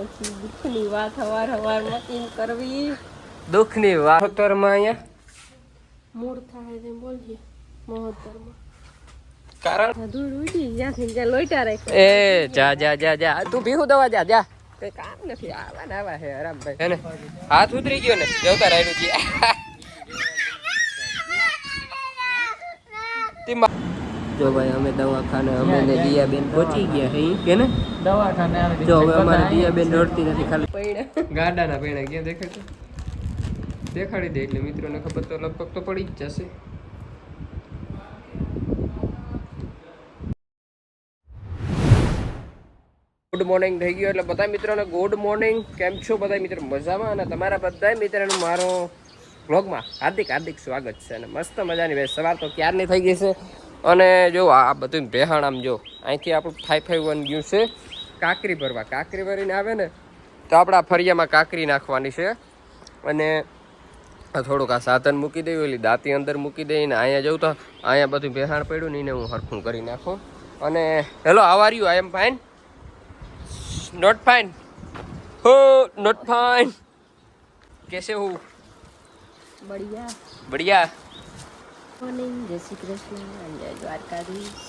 નથી દુઃખની વાત હવાર મતીન કરવી દુઃખની વાત મહોત્તરમાં અહીંયા મૂળ થાય તેમ બોલીએ મહોત્તરમાં કારણ ધૂળ ઉડી જ્યાંથી જ્યાં લોઈટા રાખ્યો એ જા જા જા જા તું ભીહું દવા જા જા કઈ કામ નથી આવા ને આવા હે આરામભાઈ હે ને હાથ ઉતરી ગયો ને જોતા રાયડું છે જો ભાઈ અમે દવાખાને અમે ને દિયાબેન પહોંચી ગયા હે કે ને દવાખાને આવી જો હવે અમારે દિયાબેન રડતી નથી ખાલી પૈણા ગાડાના પૈણા ક્યાં દેખાય દેખાડી દે એટલે મિત્રોને ખબર તો લગભગ તો પડી જ જશે. ગુડ મોર્નિંગ થઈ ગયો એટલે બધા મિત્રોને ગુડ મોર્નિંગ. કેમ છો બધા મિત્રો? મજામાં? અને તમારા બધા મિત્રોનું મારો વ્લોગમાં હાર્દિક હાર્દિક સ્વાગત છે. અને મસ્ત મજાની ભાઈ સવાર તો ક્યારની થઈ ગઈ છે. અને જો આ બધું બેહાણ આમ જો અહીંથી આપણું 551 ગયું છે કાંકરી ભરવા. કાંકરી ભરીને આવે ને તો આપણા ફરિયામાં કાંકરી નાખવાની છે. અને થોડુંક આ સાધન મૂકી દઈ, ઓલી દાંતી અંદર મૂકી દઈને અહીંયા જવું તો અહીંયા બધું બેહાણ પડ્યું ને એને હું હરખું કરી નાખું. અને hello, how are you? I am fine. Not fine हो, नॉट फाइन. कैसे हो? बढ़िया बढ़िया. મોર્નિંગ, જય શ્રી કૃષ્ણ, જય દ્વારકાધીશ.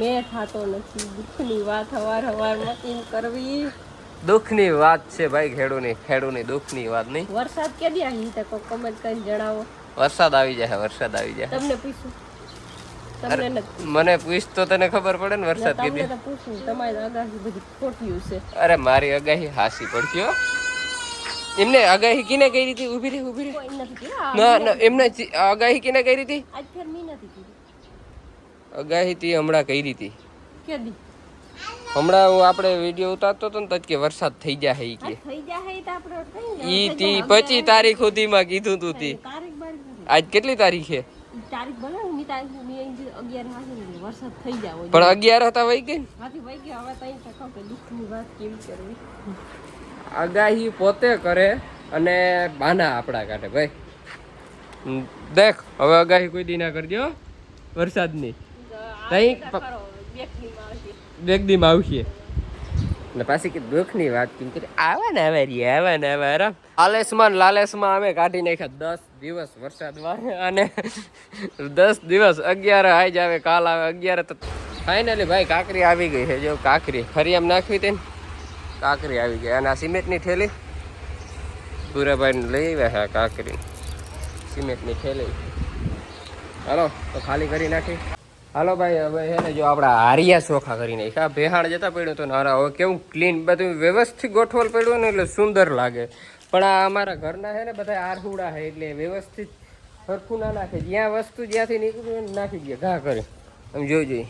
મેં થાતો નથી દુઃખની વાત હવાર મતીન કરવી. દુઃખની વાત છે ભાઈ, ખેડૂની દુઃખની વાત નહીં. વરસાદ કેદી આવી તો કોઈ કમેન્ટ કરીને જણાવો. વરસાદ આવી જાય, વરસાદ આવી જાય. તમને પૂછું, તમને નથી. મને પૂછ તો તને ખબર પડે ને વરસાદ તમને કીધી. તો પૂછું, તમારી આગાહી બધી ખોટી છે. અરે મારી આગાહી હાસી પડતી હો. એમને આગાહી કિને કરી હતી? ઊભી રહી કોઈ નથી કીધું. ના ના, એમને આગાહી કિને કરી હતી? આજ ફેર મી નથી કીધું. આગાહી તી હમણાં કરી હતી. કેદી? હમણાં હું આપણે વિડીયો ઉતારતો હતો ને તો કે વરસાદ થઈ જાય ઈ કે. થઈ જાય તો આપણે કઈ ઈ તી 25 તારીખ સુધીમાં કીધું તું તી. તારીખ બારીખ આજ કેટલી તારીખ છે? તારીખ ભલે ની તારીખ ની 11 વાગે ને વરસાદ થઈ જાવ. પણ 11 હતા વઈ ગઈ ને. હાથી વઈ ગયો. હવે તઈ તકો કે દુઃખની વાત કેવી કરવી. આગાહી પોતે કરે અને બાના આપણા કાઢે ભાઈ. દેખ હવે આગાહી કોઈ દી ના કરજો વરસાદની. તઈ બેગદીમાં આવશે ને પાછી કે દુઃખની વાત કેમ કરી. આવા ને આવા આરામ લાલેસમાં અમે કાઢી નાખ્યા 10 દિવસ વરસાદમાં. અને 10 દિવસ 11 આઈ જ આવે, કાલ આવે 11 તો ફાઇનલી ભાઈ કાંકરી આવી ગઈ છે. જો કાંકરી ફરી એમ નાખવી હતી ને કાંકરી આવી ગઈ. અને આ સિમેન્ટની થેલી ભૂરાભાઈને લઈ આવ્યા છે. કાંકરી સિમેન્ટની થેલી. હાલો તો ખાલી કરી નાખી. હાલો ભાઈ, હવે છે ને જો આપણા હારિયા ચોખા કરી નાખ્યા. ભેહાણ જતા પડ્યું તો નારા હવે કેવું ક્લીન બધું વ્યવસ્થિત ગોઠવલ પડ્યું ને એટલે સુંદર લાગે. પણ આ અમારા ઘરના છે ને બધા આરહુડા છે એટલે વ્યવસ્થિત સરખું ના નાખે. જ્યાં વસ્તુ જ્યાંથી નીકળ્યું નાખી દે ઘા કરી. આમ જોઈ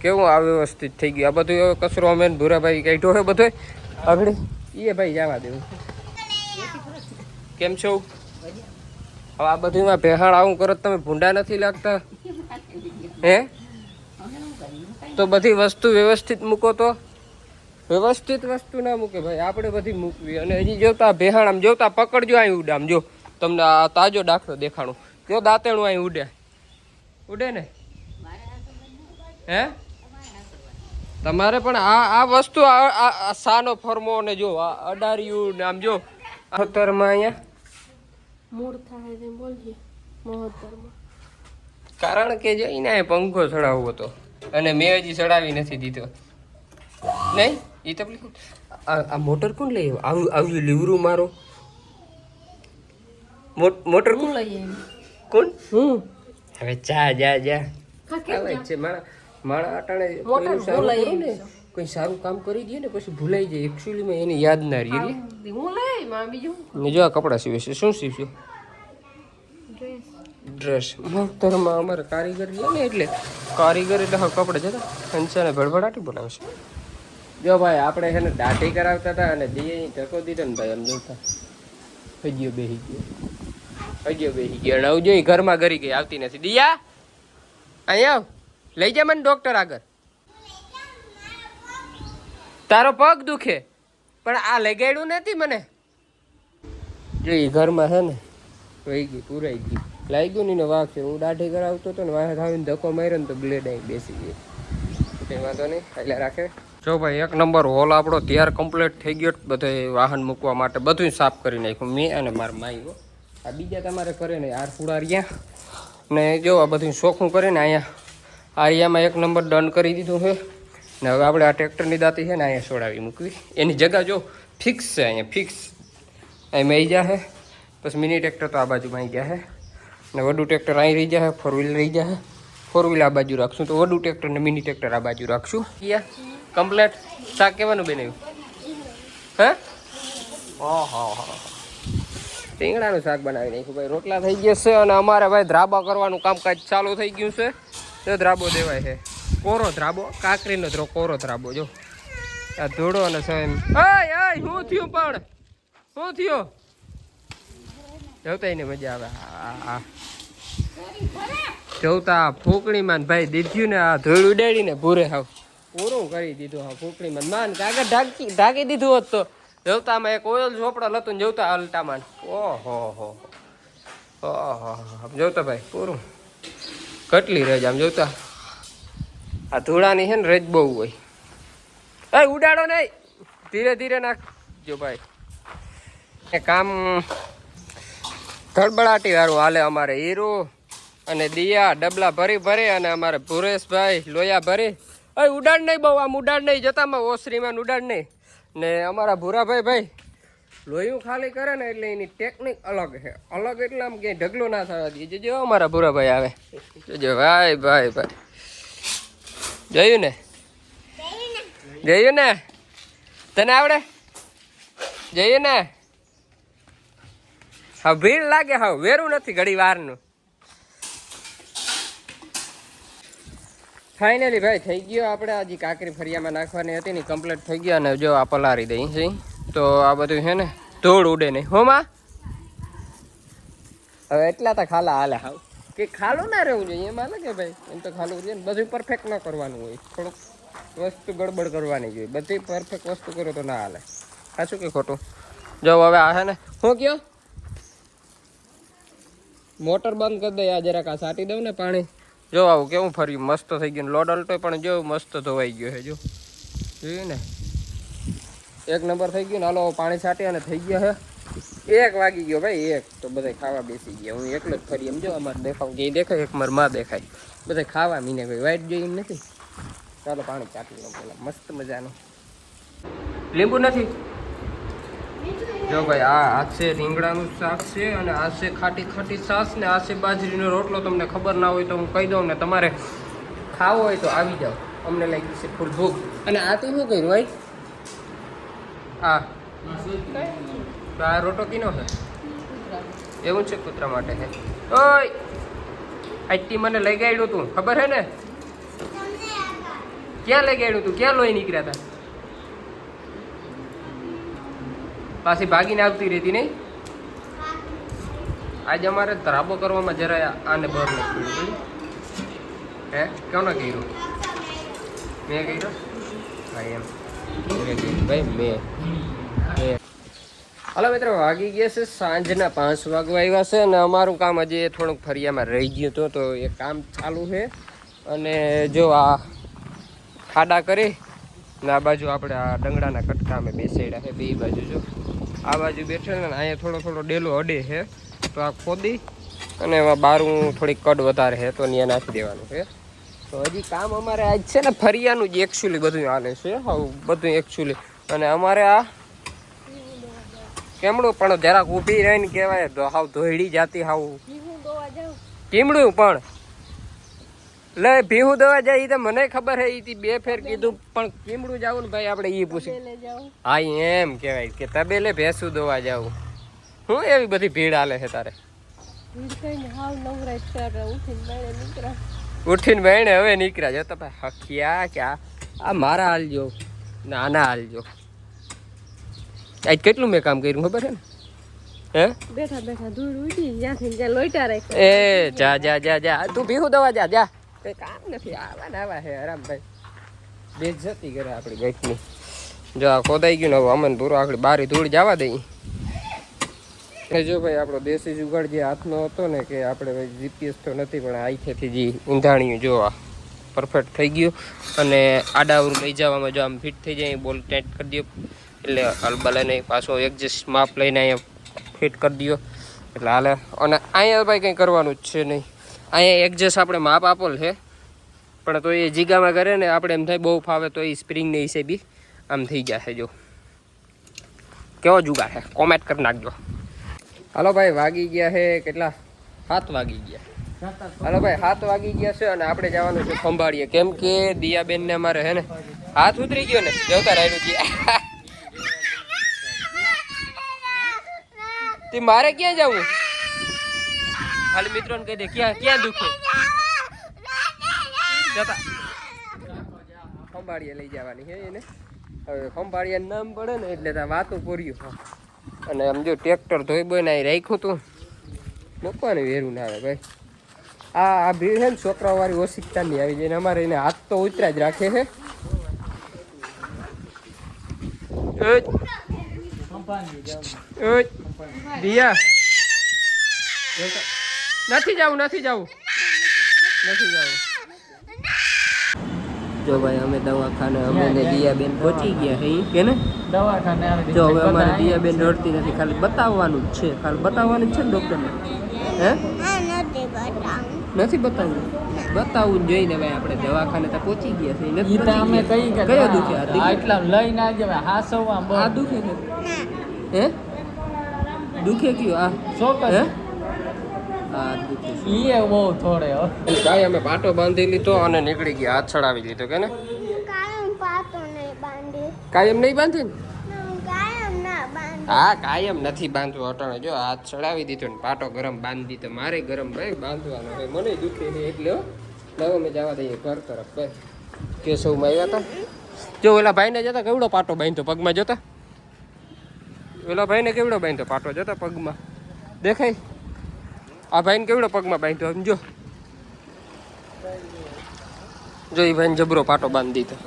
કેવું અવ્યવસ્થિત થઈ ગયું. આ બધું કચરો અમે ભૂરાભાઈ કાઢ્યો છે બધો આગળ. એ ભાઈ જવા દેવું. કેમ છો? હવે આ બધું ભેહાણ આવું કરો તમે ભૂંડા નથી લાગતા હે? તો બધી વસ્તુ વ્યવસ્થિત મૂકો. તો વ્યવસ્થિત વસ્તુ ના મૂકે ભાઈ, આપણે બધી મૂકવી. અને હજી જોતા ભેહાણ આમ જોતા પકડજો. અહીં ઉડે આમ જો, તમને આ તાજો દાખલો દેખાણું. જો દાંતેણું અહીં ઉડે ને હે? તમારે પણ આ વસ્તુ આ સાનો ફરમો ને જો આ અડાર્યું ને આમ જો મહોત્તરમાં અહીંયા મૂળ થાય તેમ બોલીએ મહોત્તરમાં. કારણ કે જો એને પંખો ચડાવવો હતો અને મેં હજી ચડાવી નથી દીધો. નહીં એ તકલીફ. આ મોટર કોણ લઈ આવ્યું? લીવરું મારો મોટર કોણ લઈ કોણ? હું હવે જા આવે છે માણા અટાણે કોઈ સારું કામ કરી દે ને પછી ભૂલાઈ જાય. એકચ્યુઅલીમાં એને યાદ ના રહી. હું લઈ માં બીજું ને જો આ કપડાં સીવે છે. શું સીવશું? ડ્રેસ. મોટરમાં અમારે કારીગર છે ને એટલે કારીગર એટલે હા કપડે જતા હંસાને ભડભડાટી બોલાવે છે. જો ભાઈ આપણે છે ને દાઢી કરાવતા હતા અને દીએ ધક્કો દીધો ને ભાઈ એમ જોતા હજીઓ બેસી ગયો. અને જોઈ ઘરમાં ગરી ગઈ, આવતી નથી. દિયા અહીંયા લઈ જા મને ડોક્ટર આગળ. તારો પગ દુખે પણ આ લગાડ્યું નથી મને. જો એ ઘરમાં છે ને વહી ગઈ, પૂરાઈ ગઈ. લાગ્યું નહીં ને વાઘ છે. હું દાઢી કરાવતો હતો ને વાહ આવીને ધક્કો માર્યો ને તો બ્લેડ અહીં બેસી ગઈ. કંઈ વાંધો નહીં, એટલે રાખે. જો ભાઈ એક નંબર હોલ આપણો તૈયાર કમ્પ્લીટ થઈ ગયો. બધે વાહન મૂકવા માટે બધું સાફ કરી નાખ્યું મેં અને મારા માઈ. આ બીજા તમારે કરે ને આર ફૂડારિયા ને જો આ બધું ચોખ્ખું કરીને અહીંયા આરિયામાં એક નંબર ડન કરી દીધું છે. ને હવે આપણે આ ટ્રેક્ટરની દાંતી છે ને અહીંયા છોડાવી મૂકવી. એની જગ્યા જો ફિક્સ છે, અહીંયા ફિક્સ અહીં આવી જાય. પછી મિની ટ્રેક્ટર તો આ બાજુમાં આવી જાય ને વડું ટ્રેક્ટર અહીં રહી જાય, 4 વ્હીલ રહી જાય. 4 વ્હીલ આ બાજુ રાખશું તો વડું ટ્રેક્ટર ને મિની ટ્રેક્ટર આ બાજુ રાખશું. કમ્પ્લેટ શાક કેવાનું બનાવ્યું હે? ઓહો રીંગણાનું શાક બનાવી નાખ્યું ભાઈ. રોટલા થઈ ગયા છે અને અમારે ભાઈ ધ્રાબા કરવાનું કામકાજ ચાલુ થઈ ગયું છે. તો ધ્રાબો દેવાય છે, કોરો ધ્રાબો, કાકરીનો કોરો ધ્રાબો. જો આ ધોળો અને શું થયું પણ શું થયું? જવતા એને મજા આવે. હા જવતા ફૂકણીમાં ભાઈ દીધ્યું ને આ ધોળ ઉડાડીને ભૂરે હાવ પૂરું કરી દીધું. હા ફૂકણીમાં માન કાગળ ઢાંકી દીધું હોત તો જવતામાં એક ઓઇલ ચોપડા હતું ને જવતા અલટામાં. ઓહો જોતા ભાઈ પૂરું કેટલી રજ આમ જોતા. આ ધૂળાની છે ને રજ બહુ હોય. એ ઉડાડો નહીં, ધીરે ધીરે નાખજો ભાઈ. એ કામ ધડબડાટી વાળું હાલે અમારે. હીરો અને દિયા ડબલા ભરે અને અમારે ભુરેશભાઈ લોયા ભરે. ઉડાડ નહીં બહુ, આમ ઉડાડ નહીં જતામાં ઓસરીમાં ઉડાડ નહીં. ને અમારા ભૂરાભાઈ ભાઈ લોહીયું ખાલી કરે ને એટલે એની ટેકનિક અલગ છે. અલગ એટલે આમ ક્યાંય ઢગલો ના થવા દઈએ. જો અમારા ભૂરાભાઈ આવે જો ભાઈ જોયું ને તને આવડે? જઈએ ને હા ભીડ લાગે. હા વેરું નથી ઘડી વારનું. ફાઇનલી ભાઈ થઈ ગયો. આપણે હજી કાકરી ફરિયામાં નાખવાની હતી ને કમ્પ્લીટ થઈ ગયા. અને જો આ પલારી દઈ છે તો આ બધું છે ને ધૂળ ઉડે નહીં. હોમાં હવે એટલા તો ખાલા હાલે હાવ કે ખાલું ના રહેવું જોઈએ એમાં લાગે ભાઈ. એમ તો ખાલું જોઈએ ને બધું પરફેક્ટ ન કરવાનું હોય, થોડુંક વસ્તુ ગડબડ કરવાની જોઈએ. બધી પરફેક્ટ વસ્તુ કરો તો ના હાલે. સાચું કે ખોટું? જો હવે આ છે ને હું કયો મોટર બંધ કરી દે. આ જરાક આ સાટી દઉં ને પાણી. જો આવું કેવું ફર્યું મસ્ત થઈ ગયું. લોડ અલ્ટો પણ જો મસ્ત ધોવાઈ ગયો છે. જો જોયું ને એક નંબર થઈ ગયું ને. હાલો પાણી છાંટી અને થઈ ગયા છે 1 વાગી ગયો ભાઈ. 1 તો બધા ખાવા બેસી ગયા. હું એકલો જ ફરી એમ જો અમારે દેખાવ જે દેખાય એક માર માં દેખાય બધા ખાવા મીને ભાઈ. વાઈટ જોઈ એમ નથી. ચાલો પાણી ચાટી લો પેલા મસ્ત મજાનું. લીંબુ નથી જો ભાઈ. આ છે રીંગણાનું શાક છે અને આ છે ખાટી છાશ ને આ છે બાજરીનો રોટલો. તમને ખબર ના હોય તો હું કહી દઉં ને, તમારે ખાવો હોય તો આવી જાઓ. અમને લાગી છે ફૂલ ભૂખ. અને આ તો શું કર્યું ભાઈ? આ રોટો કીનો છે? એવું છે કૂતરા માટે છે. ઓય આજથી મને લઈ ગાડ્યું તું ખબર હે ને? ક્યાં લઈ ગાડ્યું તું? ક્યાં લોહી નીકળ્યા હતા? પાછી ભાગીને આવતી રહેતી નહીં. આજે અમારે ધરાબો કરવામાં જરા આને બહાર નથી. હે કોને કર્યું? મેં કર્યો ભાઈ. એમ ભાઈ મેં. હાલો મિત્રો વાગી ગયા છે સાંજના 5 વાગવા આવ્યા છે. અને અમારું કામ હજી થોડુંક ફરિયામાં રહી ગયું હતું તો એ કામ ચાલુ છે. અને જો આ ખાડા કરી ને આ બાજુ આપણે આ ડંગડાના કટકા અમે બેસાડ્યા છે. 2 બાજુ જો આ બાજુ બેઠેલા ને અહીંયા થોડો ડેલો અડે છે તો આ ખોદી અને એમાં બારું થોડીક કડ વધારે છે તો ત્યાં નાખી દેવાનું છે. તો હજી કામ અમારે આજ છે ને ફરિયાનું જ એકચ્યુઅલી બધું હાલે છે. હા બધું એકચ્યુઅલી. અને અમારે આ કેમડું પણ જરાક ઊભી રહીને કહેવાય તો હાવ ધોઈડી જાતી હાવ કીમડું પણ લે ભીહું દવા જાય એ તો મને ખબર હે. એ 2 ફેર કીધું પણ કીમડું જાવું ને ભાઈ આપણે એ પૂછી. હા એમ કહેવાય કે તબેલે ભેંસું દવા જાવું. હું એવી બધી ભીડ હાલે છે તારે? ઉઠીને બહેણે હવે નીકળ્યા જો તો ભાઈ હખિયા ક્યાં આ મારા હાલજો નાના હાલજો. આજ કેટલું મેં કામ કર્યું ખબર છે ને? હે બેઠા બેઠા ધૂળ ઉડી જ્યાંથી જ્યાં લોઈટા રાખ. એ જા તું ભીહું દવા જા. કઈ કામ નથી. આવા હે આરામ ભાઈ. બેજતી કરે આપણી ગાંઠની. જો આ ખોદાઈ ગયું ને હવે અમને પૂરો આખડી બારી ધૂળ જવા દઈ. એ જો ભાઈ આપણો દેશી જુગાડ જે હાથનો હતો ને કે આપણે ભાઈ જીપીએસ તો નથી પણ આઈથેથી જે ઊંધાણ્યું જોવા પરફેક્ટ થઈ ગયું. અને આડાવરું લઈ જવામાં જો આમ ફિટ થઈ જાય બોલ ટાઈટ કરી દો એટલે હલબલે નહીં. પાછો એડજસ્ટ માપ લઈને અહીંયા ફિટ કરી દો એટલે હાલે. અને અહીંયા ભાઈ કંઈ કરવાનું જ છે નહીં. અહીંયા એડજસ્ટ આપણે માપ આપેલ છે પણ તો એ જીગામાં કરે ને આપણે એમ થાય બહુ ફાવે તો એ સ્પ્રિંગને હિસાબે આમ થઈ જશે. જો કેવો જુગાર છે કોમેન્ટ કરી નાખજો. હાલો ભાઈ વાગી ગયા છે કેટલા 7 વાગી ગયા. હાલો ભાઈ 7 વાગી ગયા છે અને આપણે જવાનું છે ખંભાળીએ કેમ કે દિયાબેનને અમારે હે ને હાથ ઉતરી ગયો ને જવતા રાયડું ગયા. તે મારે ક્યાં જવું ખાલી મિત્રોને કહી દે ક્યાં દુખે જતા ખંભાળીએ લઈ જવાની છે એને. હવે ખંભાળીએ નામ પડે ને એટલે ત્યાં વાતું પૂર્યું. અને આમ જો ટ્રેક્ટર ધોઈ બોઈને અહીં રાખ્યું હતું મૂકવાનું વેરું ના આવે ભાઈ. આ ભીડ છે ને છોકરાઓ વાળી ઓશિકતા નહીં આવી જાય. અમારે એને હાથ તો ઉતરા જ રાખે છે. દિયા નથી જવું જો ભાઈ અમે દવાખાને અમે ને દિયાબેન પહોંચી ગયા છે કે ને દવાખાને જો હવે અમારે દિયાબેન રડતી નથી ખાલી બતાવવાનું જ છે. ખાલી બતાવવાનું જ છે ને ડૉક્ટરને હે નથી બતાવવું જોઈને ભાઈ આપણે દવાખાને તો પહોંચી ગયા છે. અમે કઈ કયો દુખે એટલા લઈને આવજે હાસવા આ દુખે છે હે દુખે કયું આ ચોક્કસ હે આ દુખે છે. ઈએ બહુ થોડે ભાઈ અમે પાટો બાંધી લીધો અને નીકળી ગયા. હાથ ચડાવી લીધો કે ને કાયમ નહીં બાંધે ને હા કાયમ નથી બાંધવું અટાણે જો હાથ ચડાવી દીધો ને પાટો ગરમ બાંધી દીધો. મારે ગરમ ભાઈ બાંધવાનો ભાઈ મને દુખે છે એટલે હવે અમે જવા દઈએ ઘર તરફ ભાઈ. કેશવમાં આવ્યા હતા જો ઓલા ભાઈને જતા કેવડો પાટો બાંધ્યો પગમાં જોતા ઓલા ભાઈને કેવડો બાંધ્યો પાટો જોતા પગમાં દેખાય. આ ભાઈને કેવડો પગમાં બાંધ્યો સમજો જો એ ભાઈને જબરો પાટો બાંધી દીધો.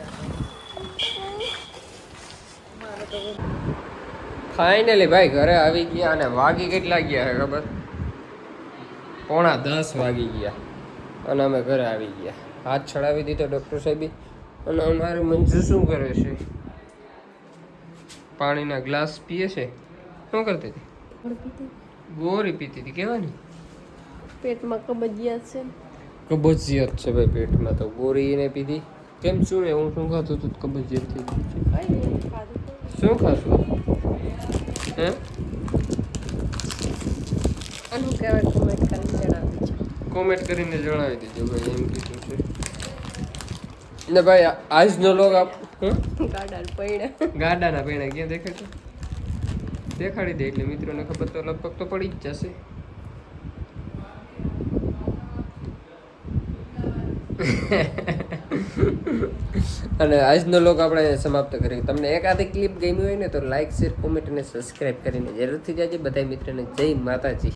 ફાઇનલી ભાઈ ઘરે આવી ગયા અને વાગી કેટલા ગયા છે ખબર 9:45 વાગી ગયા અને અમે ઘરે આવી ગયા. હાથ ચડાવી દીધો ડૉક્ટર સાહેબે અને અમારે મંજુ શું કરે છે પાણીના ગ્લાસ પીએ છે. શું કરતી હતી ગોરી પીતી હતી કેવાની પેટમાં કબજિયાત છે કબજિયાત છે ભાઈ પેટમાં તો ગોરી એને પીધી. કેમ શું હું શું ખાતું હતું કબજિયાત થઈ ગઈ શું ખાશું હે આનું કહેવાય કોમેન્ટ કરીને જણાવી છે. કોમેન્ટ કરીને જણાવી દેજો ભાઈ એમ કીધું છે ને ભાઈ. આજનો લોગ આપ ગાડાના પૈણા ક્યાં દેખાય દેખાડી દે એટલે મિત્રોને ખબર તો લગભગ તો પડી જ જશે. અને આજનો લોગ આપણે સમાપ્ત કરીએ. તમને એકાદી ક્લિપ ગમી હોય ને તો લાઈક શેર કોમેન્ટ અને સબસ્ક્રાઈબ કરીને જરૂરથી જાજે. બધા મિત્રોને જય માતાજી.